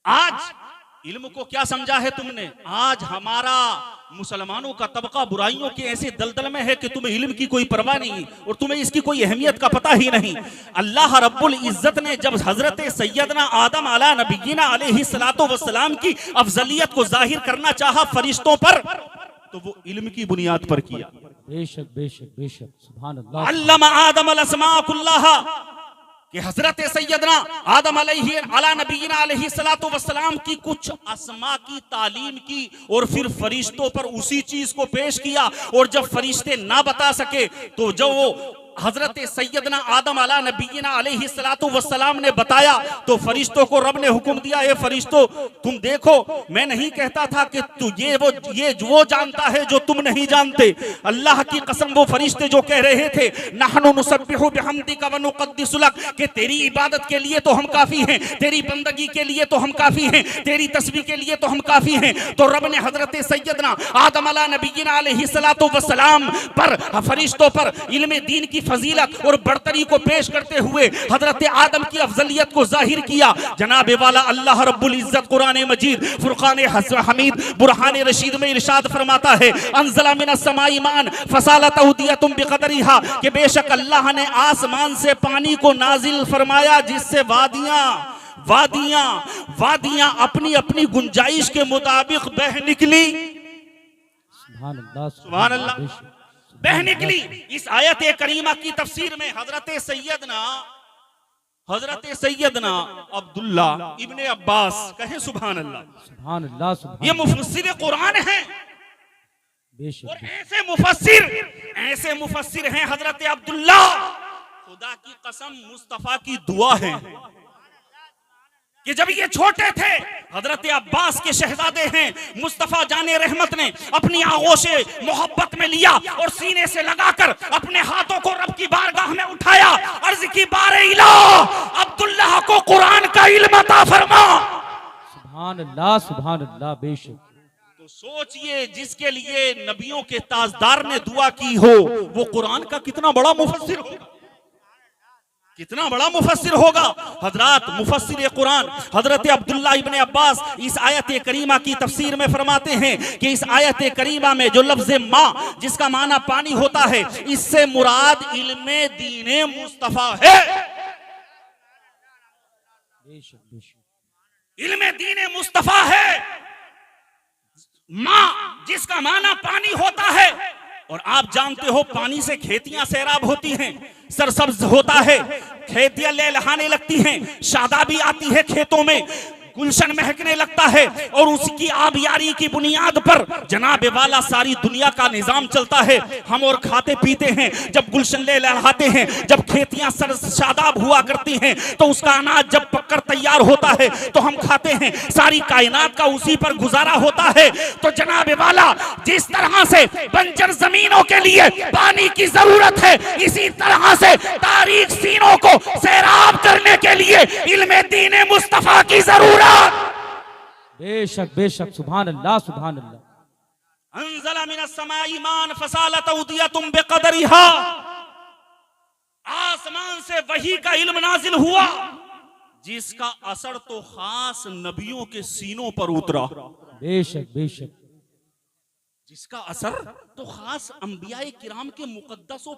आज इल्म को क्या समझा है तुमने? आज हमारा मुसलमानों का तबका बुराइयों के ऐसे दलदल में है कि तुम्हें इल्म की कोई परवाह नहीं और तुम्हें इसकी कोई अहमियत का पता ही नहीं। अल्लाह रब्बुल इज्जत ने जब हजरत सैयदना आदम अला नबीना अलैहिस्सलातु वस्सलाम की अफजलियत को जाहिर करना चाहा फरिश्तों पर, तो वो इल्म की बुनियाद पर किया। बेशक बेशक बेशक, सुभान अल्लाह। अल्लमा आदम अल अस्मा कुल्लाहा, कि हजरत सैयदना आदम अला नबीना अलैहिस्सलातु वस्सलाम की कुछ अस्मा की तालीम की और फिर फरिश्तों पर उसी चीज को पेश किया। और जब फरिश्ते ना बता सके तो जो वो हजरत सैयदना आदम अला नबीना अलैहिस्सलातु वस्सलाम ने बताया तो फरिश्तों को रब ने हुक्म दिया, ए फरिश्तों तुम देखो, मैं नहीं कहता था कि तू ये वो जानता है जो तुम नहीं जानते। अल्लाह की कसम, वो फरिश्ते जो कह रहे थे नहनु नुसब्बिहु बिहम्दिका व नुक़द्दिसु लक, कि तेरी इबादत के लिए तो हम काफी हैं, तेरी बंदगी के लिए तो हम काफी हैं, तेरी तस्बीह के लिए तो हम काफी हैं। तो रब ने हजरत सैयदना आदम अला नबीना अलैहिस्सलातु वस्सलाम पर, फरिश्तों पर इल्म दीन की फजीलत और बरतरी को पेश करते हुए हजरत आदम की अफजलियत को जाहिर किया। जनाब वाला अल्लाह रब्बुल इज्जत कुरान मजीद फुरकान हमीद बुरहान रशीद में इरशाद फरमाता है, अंज़ला मिनस समाई मान फसालत औदियतुम बिक़दरिहा, कि बेशक अल्लाह ने आसमान से पानी को नाजिल फरमाया जिससे वादियां अपनी अपनी गुंजाइश के मुताबिक बह निकली। सुभान अल्लाह सुभान अल्लाह, बह निकली। इस आयत करीमा की तफसीर में हजरत सैयदना अब्दुल्ला इब्ने अब्बास कहे सुभान अल्लाह, सुभान अल्लाह, सुभान ये मुफस्सिर कुरान है। बेशक और ऐसे मुफस्सिर हैं हजरत अब्दुल्ला, खुदा की कसम मुस्तफा की दुआ है कि जब ये छोटे थे, हजरत अब्बास के शहजादे हैं, मुस्तफा जाने रहमत ने अपनी आगोशे मोहब्बत में लिया और सीने से लगाकर अपने हाथों को रब की बारगाह में उठाया, अर्ज की बारे इलाह अब्दुल्लाह को कुरान का इल्म अता फरमा। सुभान अल्लाह बेशक। तो सोचिए, जिसके लिए नबियों के ताजदार ने दुआ की हो, वो कुरान का कितना बड़ा मुफस्सिर होगा, कितना बड़ा मुफस्सिर होगा। हजरत मुफस्सिर कुरान हजरत अब्दुल्ला इब्ने अब्बास इस आयत करीमा की तफसीर में फरमाते हैं कि इस आयत करीमा में जो लफ्ज माँ जिसका माना पानी होता है, इससे मुराद इल्मे दीने मुस्तफा है। इल्मे दीने मुस्तफा है। माँ जिसका माना पानी होता है, और आप जानते हो पानी से खेतियां सैराब होती हैं, सरसब्ज होता है, खेतियां लहलहाने लगती हैं, शादाबी आती है खेतों में, गुलशन महकने लगता है, और उसकी आबियारी की बुनियाद पर जनाब वाला सारी दुनिया का निजाम चलता है। हम और खाते पीते हैं, जब गुलशन लहलहाते हैं, जब खेतियां शादाब हुआ करती हैं, तो उसका अनाज जब पककर तैयार होता है तो हम खाते हैं, सारी कायनात का उसी पर गुजारा होता है। तो जनाब वाला जिस तरह से बंजर जमीनों के लिए पानी की जरूरत है, इसी तरह से तारीख सीनों को सैराब करने के लिए इल्मे दीन मुस्तफा की जरूरत। बेशक बेशक, सुभान अल्लाह सुभान अल्लाह। अंज़ला मिनस समाई मान फसालत औदियतुम बिक़दरिहा, आसमान से वही का इल्म नाजिल हुआ जिसका असर तो खास नबियों के सीनों पर उतरा। बेशक बेशक, जिसका असर तो खास अंबियाए किराम के मुकद्दस व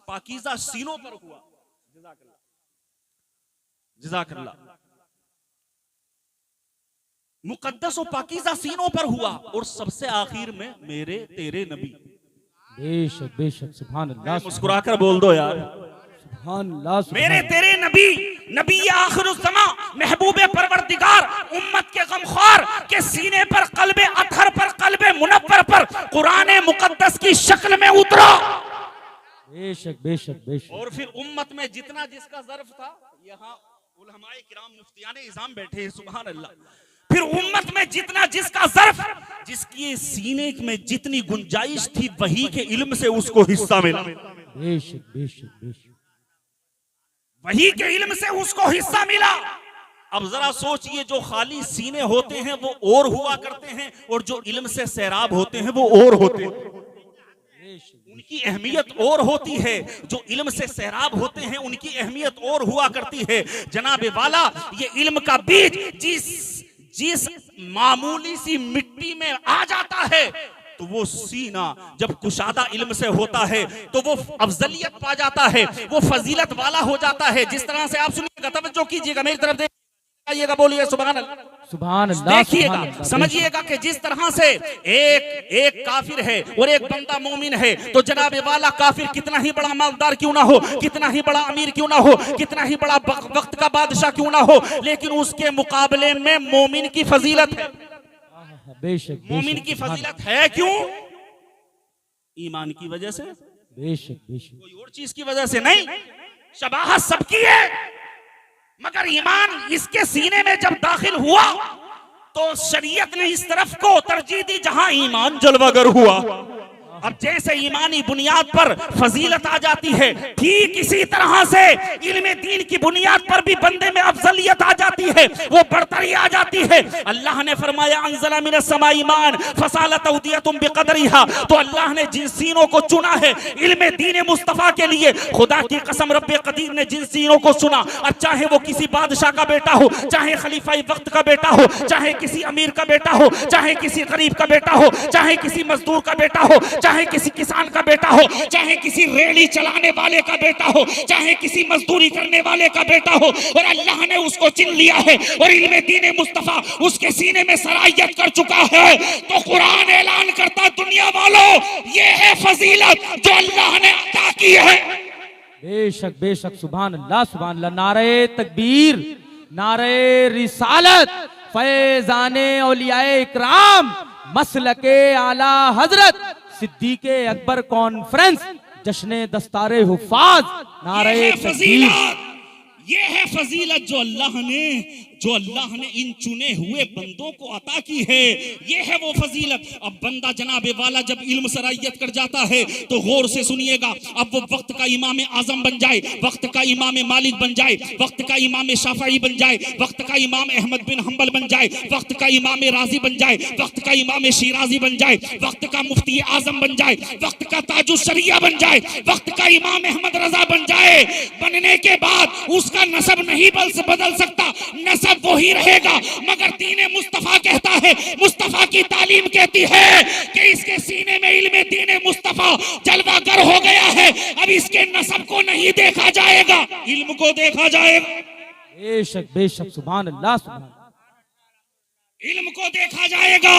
पाकीज़ा सीनों पर हुआ। जज़ाकल्लाह। मुकद्दस व पाकीज़ा सीनों पर हुआ, और सबसे आखिर में मेरे तेरे नबी। बेशक बेशक, सुभान अल्लाह। मुस्कुराकर बोल दो यार, सुभान अल्लाह। मेरे तेरे नबी, नबी आखिरुज़्ज़मा, महबूबे परवरदिगार, उम्मत के गमख्वार के सीने पर, कल्बे अतहर पर, कल्बे मुनव्वर पर कुरान मुकद्दस की शक्ल में उतरा। बेशक बेशक बेशक। और फिर उम्मत में जितना जिसका ज़र्फ था, यहाँ उलमाए किराम मुफ्तियाने इज़ाम बैठे हैं, सुभान अल्लाह। फिर उम्मत में जितना जिसका ज़र्फ, जिसकी सीने में जितनी गुंजाइश थी, वही के इल्म से उसको हिस्सा मिला। बेशक बेशक बेशक, वही के इल्म से उसको हिस्सा मिला। अब जरा सोचिए, जो खाली सीने होते हैं वो और हुआ करते हैं, और जो इल्म से सैराब होते हैं वो और होते हैं। उनकी अहमियत और होती है, जो इल्म से सैराब होते हैं उनकी अहमियत और हुआ करती है। जनाब वाला, ये इल्म का बीज जिस मामूली सी मिट्टी में आ जाता है तो वो सीना जब कुशादा इल्म से होता है तो वो अफजलियत पा जाता है, वो फजीलत वाला हो जाता है। जिस तरह से आप सुनिएगा, तवज्जो कीजिएगा, मेरी तरफ देखिएगा, बोलिए सुभान अल्लाह, सुभान अल्लाह, देखिएगा, सुभान अल्लाह, समझिएगा कि जिस तरह से एक काफिर है और एक बंदा मोमिन है, तो जनाब वाला काफिर कितना ही बड़ा मालदार क्यों ना हो, कितना ही बड़ा अमीर क्यों ना हो, कितना ही बड़ा वक्त का बादशाह क्यों ना हो, लेकिन उसके मुकाबले में मोमिन की फजीलत है। बेशक, मोमिन की फजीलत है क्यों? ईमान की वजह से, बेशक बेशक, कोई और चीज की वजह से नहीं। शबाहत सबकी है, मगर ईमान इसके सीने में जब दाखिल हुआ तो शरीयत ने इस तरफ को तरजीह दी जहां ईमान जलवागर हुआ। अब जैसे ईमानी बुनियाद पर फजीलत आ जाती है, ठीक इसी तरह से इल्मे दीन की बुनियाद पर भी बंदे में अफजलियत आ जाती है, वो बढ़तरी आ जाती है। अल्लाह ने फरमाया अंज़ला मिनस समाई ईमान फसालत औदियतुम बिक़दरिहा, तो अल्लाह ने जिन सीनों को चुना है इल्मे दीन मुस्तफ़ा के लिए, खुदा की कसम रब्बे कदीर ने जिन सीनों को चुना, अब चाहे वो किसी बादशाह का बेटा हो, चाहे खलीफा वक्त का बेटा हो, चाहे किसी अमीर का बेटा हो, चाहे किसी गरीब का बेटा हो, चाहे किसी मजदूर का बेटा हो, चाहे किसी किसान का बेटा हो, चाहे किसी रेली चलाने वाले का बेटा हो, चाहे किसी मजदूरी करने वाले का बेटा हो, और अल्लाह ने उसको चुन लिया है और इल्मे दीन मुस्तफा उसके सीने में सरायत कर चुका है। तो कुरान ऐलान करता, दुनिया वालों, ये है फजीलत जो अल्लाह ने अता की है। बेशक बेशक, सुभान अल्लाह, सुभान अल्लाह। नारे तकबीर, नारे रिसालत, फैजाने औलियाए इकराम, मसलके आला हजरत सिद्दीक़े अकबर कॉन्फ्रेंस, जश्ने दस्तारे हुफ़ाज़, नारे तकबीर। ये है फजीलत जो अल्लाह ने इन चुने हुए बंदों को अता की है। ये है वो फजीलत। अब बंदा जनाबे वाला जब इल्म सरायत कर जाता है तो गौर से सुनिएगा, अब वो वक्त का इमाम आजम बन जाए, वक्त का इमाम मालिक बन जाए, वक्त का इमाम शाफई बन जाए, वक्त का इमाम अहमद बिन हंबल बन जाए, वक्त का इमाम राजी बन जाए, वक्त का इमाम शिराजी बन जाए, वक्त का मुफ्ती आजम बन जाए, वक्त का ताजुश शरिया बन जाए, वक्त का इमाम अहमद रजा बन जाए, बनने के बाद उसका नसब नहीं बदल सकता, नसब वही रहेगा। मगर दीने मुस्तफा कहता है, मुस्तफा की तालीम कहती है कि इसके सीने में इल्मे दीने मुस्तफा जलवागर हो गया है। अब इसके नसब को नहीं देखा जाएगा, इल्म को देखा जाएगा। बेशक बेशक, सुभान अल्लाह, सुभान, इल्म को देखा जाएगा।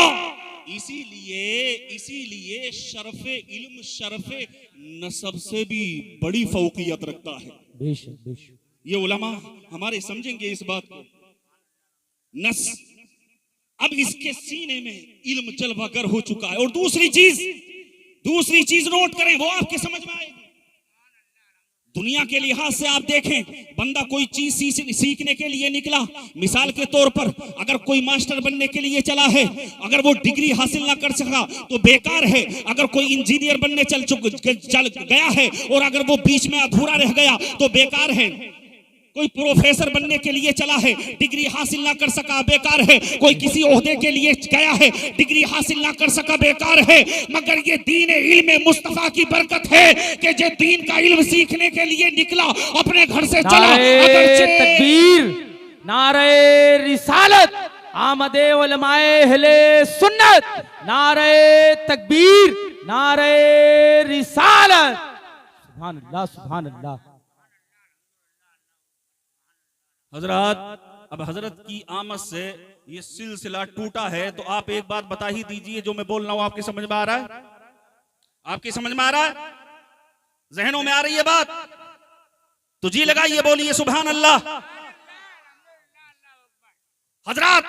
इसीलिए शरफे इल्म शरफे नसब से भी बड़ी फौकियत रखता है। बेशक बेशक, ये उलमा हमारे समझेंगे इस बात को। नस, अब इसके सीने में इल्म जलवागर हो चुका है। और दूसरी चीज नोट करें, वो आपके समझ में आएगी। दुनिया के लिहाज से आप देखें, बंदा कोई चीज सीखने के लिए निकला, मिसाल के तौर पर अगर कोई मास्टर बनने के लिए चला है, अगर वो डिग्री हासिल ना कर सका तो बेकार है। अगर कोई इंजीनियर बनने चल गया है और अगर वो बीच में अधूरा रह गया तो बेकार है। कोई प्रोफेसर बनने के लिए चला है, डिग्री हासिल ना कर सका, बेकार है। कोई किसी ओहदे के लिए गया है, डिग्री हासिल ना कर सका, बेकार है। मगर ये दीन इल्म मुस्तफा की बरकत है कि जो दीन का इल्म सीखने के लिए निकला, अपने घर से चला। नारे तकबीर, नारे रिसालत, आमदे उलमाए अहले सुन्नत, नारे तकबीर, नारे रिसालत, सुभान अल्लाह, सुभान अल्लाह। हजरत, अब हजरत की आमद से ये सिलसिला टूटा है, तो आप एक बात बता ही दीजिए, जो मैं बोल रहा हूं आपकी समझ में आ रहा है? आपकी समझ में आ रहा है? जहनों में आ रही है बात? तो जी लगाइए, बोलिए सुभान अल्लाह। हजरत,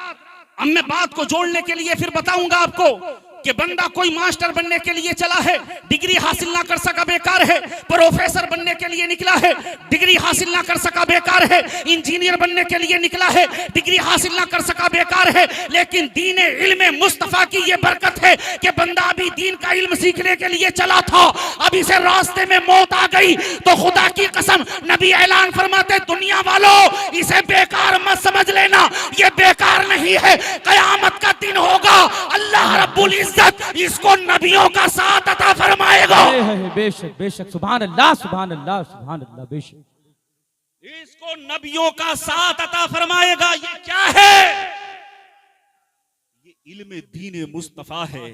अब मैं बात को जोड़ने के लिए फिर बताऊंगा आपको कि बंदा कोई मास्टर बनने के लिए चला है, डिग्री हासिल ना कर सका, बेकार है। प्रोफेसर बनने के लिए निकला है, डिग्री हासिल ना कर सका, बेकार है। इंजीनियर बनने के लिए निकला है, डिग्री हासिल ना कर सका, बेकार है। लेकिन दीन इल्म मुस्तफा की ये बरकत है कि बंदा अभी दीन का इल्म सीखने के लिए चला था, अब इसे रास्ते में मौत आ गई, तो खुदा की कसम नबी ऐलान फरमाते, दुनिया वालों, इसे बेकार मत समझ लेना, ये बेकार नहीं है। कयामत का दिन होगा, अल्लाह रब्बुल इसको नबियों का साथ अता फरमाएगा। बेशक बेशक, सुभान अल्लाह, सुभान अल्लाह, सुभान अल्लाह। बेशक, इसको नबियों का साथ अता फरमाएगा। ये क्या है? इल्म दीन मुस्तफा है।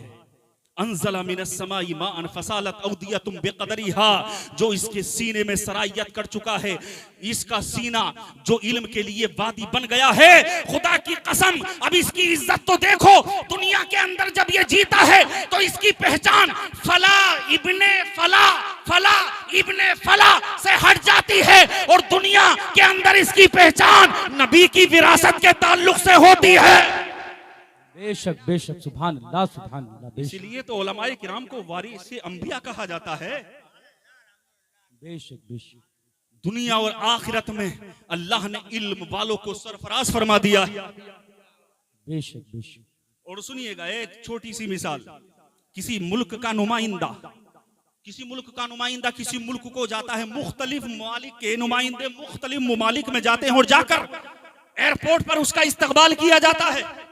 अंज़ला मिनस समाई माअन फसालत औदियतुम बिक़दरिहा, जो इसके सीने में सरायत कर चुका है, इसका सीना जो इल्म के लिए वादी बन गया है, खुदा की कसम अब इसकी इज्जत तो देखो। दुनिया के अंदर जब ये जीता है तो इसकी पहचान फला इब्ने फला, फला इब्ने फला से हट जाती है, और दुनिया के अंदर इसकी पहचान नबी की विरासत के ताल्लुक से होती है। बेशक बेशक, सुभान अल्लाह सुभान अल्लाह। बेशक इसलिए तो उलमाए किराम को वारिस अंबिया कहा जाता है। बेशक बेशक, दुनिया और आखिरत में अल्लाह ने इल्म वालों को सरफराज फरमा दिया। बेशक बेशक। और सुनिएगा एक छोटी सी मिसाल। किसी मुल्क का नुमाइंदा किसी मुल्क को जाता है, मुख्तलिफ ममालिक के नुमाइंदे मुख्तलिफ ममालिक में जाते हैं, और जाकर एयरपोर्ट पर उसका इस्तकबाल किया जाता है।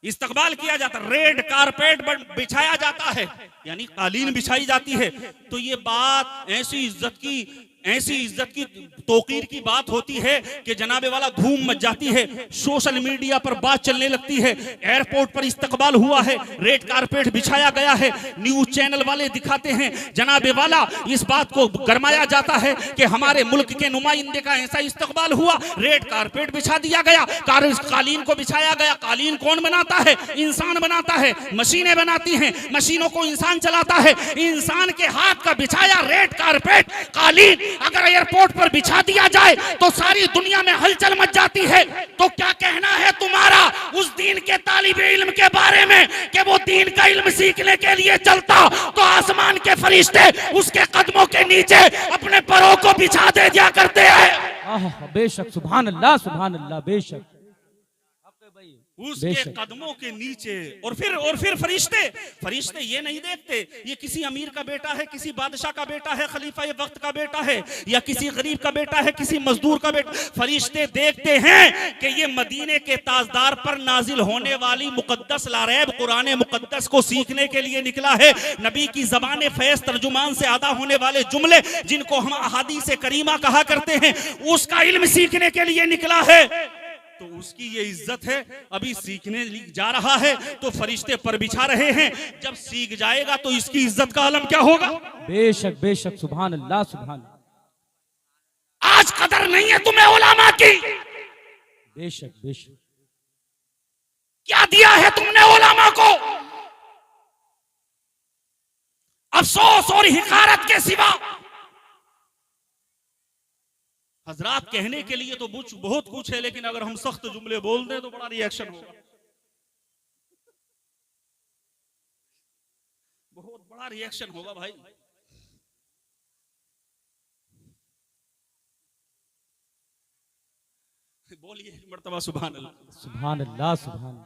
रेड कारपेट बिछाया जाता है, यानी कालीन बिछाई जाती है। तो ये बात ऐसी इज्जत की तौकीर की बात होती है कि जनाबे वाला धूम मच जाती है, सोशल मीडिया पर बात चलने लगती है। एयरपोर्ट पर इस्तकबाल हुआ है, रेड कारपेट बिछाया गया है, न्यूज चैनल वाले दिखाते हैं, जनाबे वाला इस बात को गरमाया जाता है कि हमारे मुल्क के नुमाइंदे का ऐसा इस्तकबाल हुआ, रेड कारपेट बिछा दिया गया, कालीन को बिछाया गया। कालीन कौन बनाता है? इंसान बनाता है, मशीनें बनाती हैं, मशीनों को इंसान चलाता है। इंसान के हाथ का बिछाया रेड कारपेट कालीन अगर एयरपोर्ट पर बिछा दिया जाए तो सारी दुनिया में हलचल मच जाती है। तो क्या कहना है तुम्हारा उस दीन के तालिबे इल्म के बारे में कि वो दीन का इल्म सीखने के लिए चलता तो आसमान के फरिश्ते उसके कदमों के नीचे अपने परों को बिछा दे दिया करते हैं। बेशक, सुभान अल्लाह सुभान अल्लाह। बेशक उसके कदमों के नीचे। और फिर फरिश्ते ये नहीं देखते ये किसी अमीर का बेटा है, किसी बादशाह का बेटा है, खलीफा ये वक्त का बेटा है, या किसी गरीब का बेटा है, किसी मजदूर का बेटा। फरिश्ते देखते हैं कि ये मदीने के ताजदार पर नाजिल होने वाली मुकद्दस लारैब कुरान मुकद्दस को सीखने के लिए निकला है। नबी की ज़बान फैज़ तर्जुमान से अदा होने वाले जुमले जिनको हम अहादीस करीमा कहा करते हैं, उसका इल्म सीखने के लिए निकला है। तो उसकी ये इज्जत है। अभी सीखने जा रहा है तो फरिश्ते पर बिछा रहे हैं, जब सीख जाएगा तो इसकी इज्जत का आलम क्या होगा? बेशक बेशक, सुभान अल्लाह सुभान। आज कदर नहीं है तुम्हें उलमा की। बेशक बेशक, क्या दिया है तुमने उलमा को? अफसोस और हिकारत के सिवा। हजरात कहने के लिए तो बहुत कुछ है, लेकिन अगर हम सख्त जुमले बोल दें तो बड़ा रिएक्शन होगा, बहुत बड़ा रिएक्शन होगा भाई। बोलिए एक मर्तबा सुभान अल्लाह सुभान अल्लाह सुभान।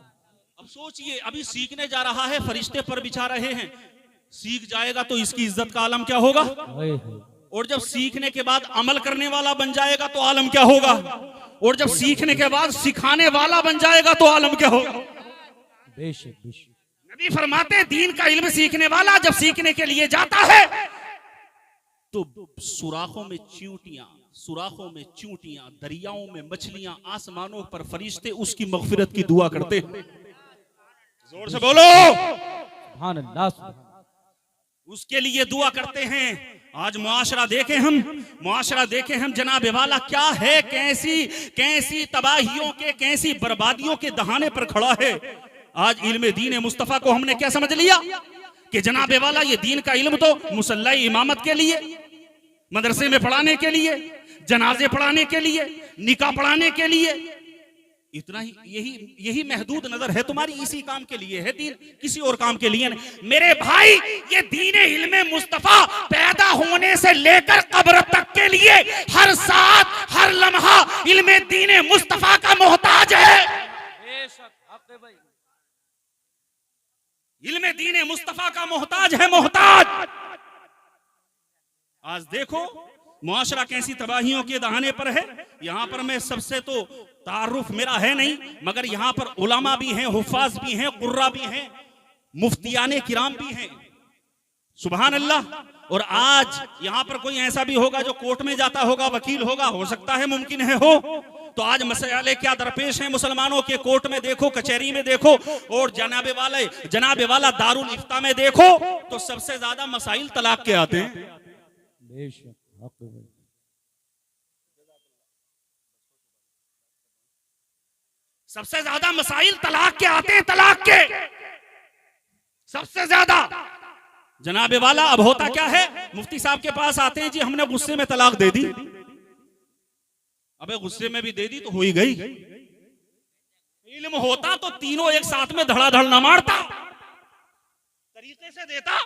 अब सोचिए, अभी सीखने जा रहा है, फरिश्ते पर बिछा रहे हैं, सीख जाएगा तो इसकी इज्जत का आलम क्या होगा? और जब सीखने के बाद अमल करने वाला बन जाएगा तो आलम क्या होगा? और जब सीखने के बाद सिखाने वाला बन जाएगा तो आलम क्या होगा? बेशक बेशक। नबी फरमाते दीन का इल्म सीखने वाला जब सीखने के लिए जाता है तो सुराखों में चींटियां, दरियाओं में मछलियां, आसमानों पर फरिश्ते उसकी मगफिरत की दुआ करते हैं। जोर से बोलो सुभान अल्लाह सुभान। उसके लिए दुआ करते हैं। आज मुआशरा देखें हम जनाब वाला क्या है, कैसी तबाहियों के, कैसी बर्बादियों के दहाने पर खड़ा है। आज इल्म दीन मुस्तफा को हमने क्या समझ लिया कि जनाब वाला ये दीन का इल्म तो मुसल्ला इमामत के लिए, मदरसे में पढ़ाने के लिए, जनाजे पढ़ाने के लिए, निकाह पढ़ाने के लिए, इतना ही, यही महदूद नजर है तुम्हारी, इसी काम के लिए है दीन, किसी और काम के लिए नहीं। मेरे भाई, ये दीन इल्म मुस्तफा पैदा होने से लेकर कब्र तक के लिए हर साथ हर लम्हा इल्म दीन मुस्तफा का मोहताज है। इल्म दीन मुस्तफा का मोहताज है, मोहताज। आज देखो मुआशरा कैसी तबाहियों के दहाने पर है। यहाँ पर मैं सबसे तो तारुफ मेरा है नहीं, मगर यहाँ पर उलमा भी हैं, हुफ़ाज़ भी हैं, कुर्रा भी हैं, मुफ्तियाने किराम भी हैं। सुभान अल्लाह। और आज यहाँ पर कोई ऐसा भी होगा जो कोर्ट में जाता होगा, वकील होगा, हो सकता है, मुमकिन है हो, तो आज मसले क्या दरपेश हैं मुसलमानों के? कोर्ट में देखो, कचहरी में देखो, और जनाबे वाला दारुल इफ्ता में देखो, तो सबसे ज्यादा मसाइल तलाक के आते हैं। बेशक हक है। सबसे ज्यादा मसाइल तलाक के आते हैं, तलाक के सबसे ज्यादा। जनाबे वाला अब होता क्या है, मुफ्ती साहब के पास आते हैं, जी हमने गुस्से में तलाक दे दी। अबे गुस्से में भी दे दी तो हो ही गई। इल्म होता तो तीनों एक साथ में धड़ाधड़ न मारता, तरीके से देता,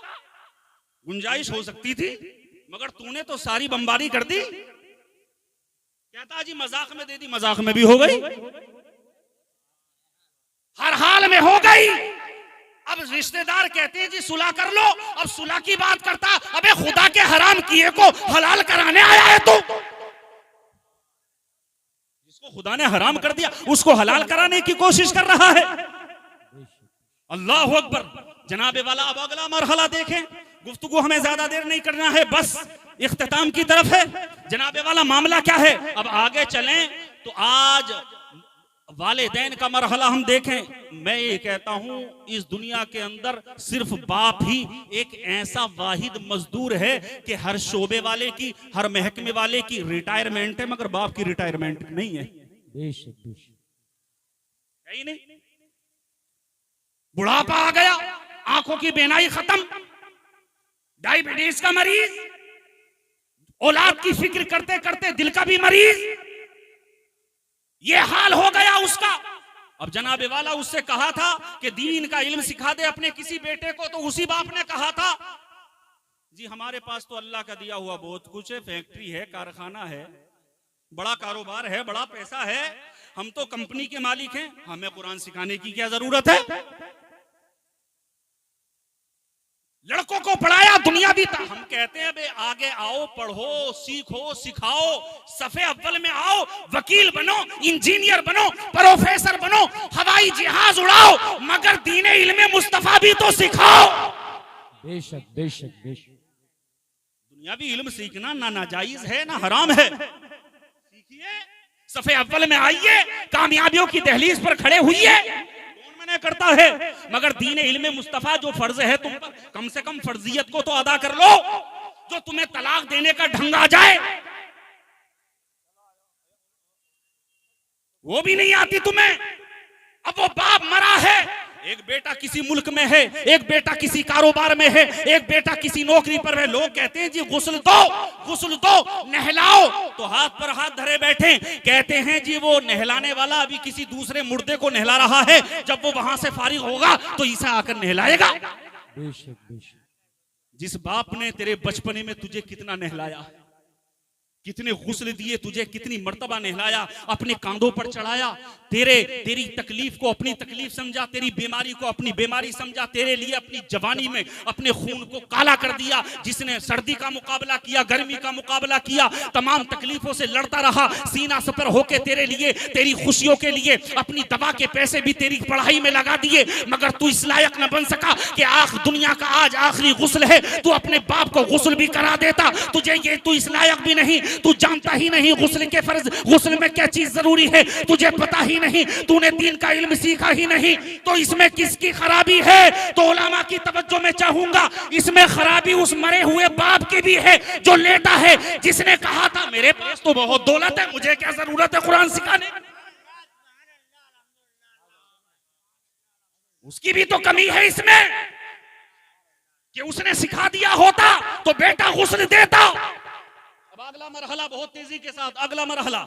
गुंजाइश हो सकती थी, मगर तूने तो सारी बमबारी कर दी। कहता जी मजाक में दे दी, मजाक में भी हो गई, हर हाल में हो गई। अब रिश्तेदार कहते हैं जी सुलह कर लो, अब सुलह की बात करता, अबे खुदा के हराम किए को हलाल कराने आया है तू। जिसको खुदा ने हराम कर दिया उसको हलाल कराने की कोशिश कर रहा है। अल्लाह अकबर। जनाबे वाला अब अगला मरहला देखें, गुफ्तगू हमें ज्यादा देर नहीं करना है, बस इख्तिताम की तरफ है। जनाबे वाला मामला क्या है, अब आगे चलें तो आज वालिदैन का मरहला हम देखें। मैं ये कहता हूं इस दुनिया के अंदर सिर्फ बाप ही एक ऐसा वाहिद मजदूर है कि हर शोबे वाले की, हर महकमे वाले की रिटायरमेंट है, मगर बाप की रिटायरमेंट नहीं है। बेशक बेशक है ही नहीं। बुढ़ापा आ गया, आंखों की बेनाई खत्म, डायबिटीज का मरीज, औलाद की फिक्र करते करते दिल का भी मरीज, ये हाल हो गया उसका। अब जनाबे वाला उससे कहा था कि दीन का इल्म सिखा दे अपने किसी बेटे को, तो उसी बाप ने कहा था जी हमारे पास तो अल्लाह का दिया हुआ बहुत कुछ है, फैक्ट्री है, कारखाना है, बड़ा कारोबार है, बड़ा पैसा है, हम तो कंपनी के मालिक हैं, हमें कुरान सिखाने की क्या जरूरत है। लड़कों को पढ़ाया, दुनिया भी था। हम कहते हैं बे आगे आओ, पढ़ो, सीखो, सिखाओ, सफे अव्वल में आओ, वकील बनो, इंजीनियर बनो, प्रोफेसर बनो, हवाई जहाज उड़ाओ, मगर दीने इल्मे मुस्तफा भी तो सिखाओ। बेशक बेशक बेशक। दुनियावी इल्म सीखना ना नाजायज है ना हराम है, सीखिए, सफे अव्वल में आइए, कामयाबियों की दहलीज पर खड़े हुई करता है, मगर दीन इल्मे मुस्तफा जो फर्ज है तुम पर, कम से कम फर्जियत को तो अदा कर लो। जो तुम्हें तलाक देने का ढंग आ जाए वो भी नहीं आती तुम्हें। अब वो बाप मरा है, एक बेटा किसी मुल्क में है, एक बेटा किसी कारोबार में है, एक बेटा किसी नौकरी पर है। लोग कहते हैं जी गुस्ल दो, नहलाओ, तो हाथ पर हाथ धरे बैठे, कहते हैं जी वो नहलाने वाला अभी किसी दूसरे मुर्दे को नहला रहा है, जब वो वहां से फारिग होगा तो ईसा आकर नहलाएगा। बेशक बेशक। जिस बाप ने तेरे बचपने में तुझे कितना नहलाया, कितने गुस्ल दिए तुझे, कितनी मर्तबा नहलाया, अपने कांधों पर चढ़ाया, तेरी तकलीफ को अपनी तकलीफ समझा, तेरी बीमारी को अपनी बीमारी समझा, तेरे लिए अपनी जवानी में अपने खून को काला कर दिया, जिसने सर्दी का मुकाबला किया, गर्मी का मुकाबला किया, तमाम तकलीफों से लड़ता रहा, सीना सपर होके तेरे लिए, तेरी खुशियों के लिए अपनी दवा के पैसे भी तेरी पढ़ाई में लगा दिए, मगर तू इस लायक न बन सका कि दुनिया का आज आखिरी गुस्ल है, तू अपने बाप को गुस्ल भी करा देता। तुझे ये तू इस लायक भी नहीं, तू जानता ही नहीं गुस्ल के फर्ज, गुस्ल में क्या चीज जरूरी है, तुझे पता ही नहीं, तूने दीन का इल्म सीखा ही नहीं, तो इसमें किसकी खराबी है? तो उलमा की तवज्जो में चाहूंगा, इसमें खराबी उस मरे हुए बाप की भी है जो लेटा है, जिसने कहा था मेरे पास तो बहुत दौलत है, मुझे क्या जरूरत है कुरान सिखाने। उसकी भी तो कमी है इसमें कि उसने सिखा दिया होता तो बेटा गुस्ल देता। अब अगला मरहला बहुत तेजी के साथ, अगला मरहला